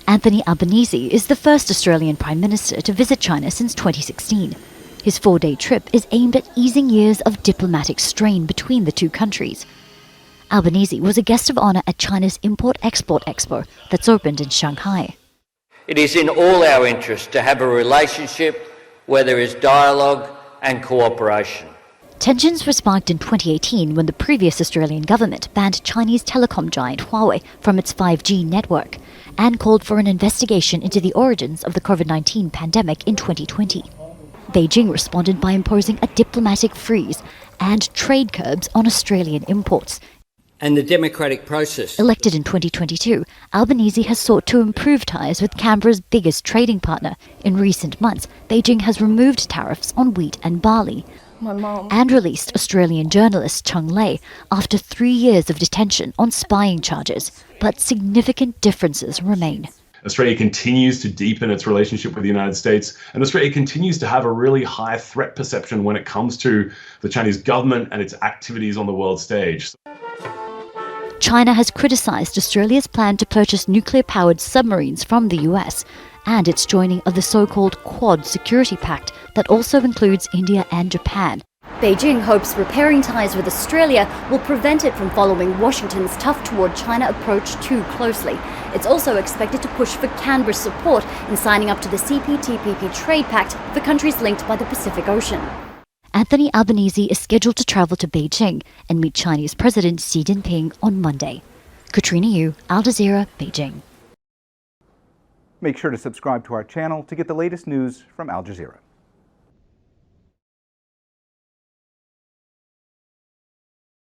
Anthony Albanese is the first Australian Prime Minister to visit China since 2016. His 4-day trip is aimed at easing years of diplomatic strain between the two countries. Albanese was a guest of honour at China's Import-Export Expo that's opened in Shanghai. It is in all our interest to have a relationship where there is dialogue and cooperation. Tensions were sparked in 2018 when the previous Australian government banned Chinese telecom giant Huawei from its 5G network and called for an investigation into the origins of the COVID-19 pandemic in 2020. Beijing responded by imposing a diplomatic freeze and trade curbs on Australian imports. And the democratic process. Elected in 2022, Albanese has sought to improve ties with Canberra's biggest trading partner. In recent months, Beijing has removed tariffs on wheat and barley and released Australian journalist Chung Lei after 3 years of detention on spying charges. But significant differences remain. Australia continues to deepen its relationship with the United States, and Australia continues to have a really high threat perception when it comes to the Chinese government and its activities on the world stage. China has criticised Australia's plan to purchase nuclear-powered submarines from the US and its joining of the so-called Quad Security Pact that also includes India and Japan. Beijing hopes repairing ties with Australia will prevent it from following Washington's tough toward China approach too closely. It's also expected to push for Canberra's support in signing up to the CPTPP trade pact for countries linked by the Pacific Ocean. Anthony Albanese is scheduled to travel to Beijing and meet Chinese President Xi Jinping on Monday. Katrina Yu, Al Jazeera, Beijing. Make sure to subscribe to our channel to get the latest news from Al Jazeera.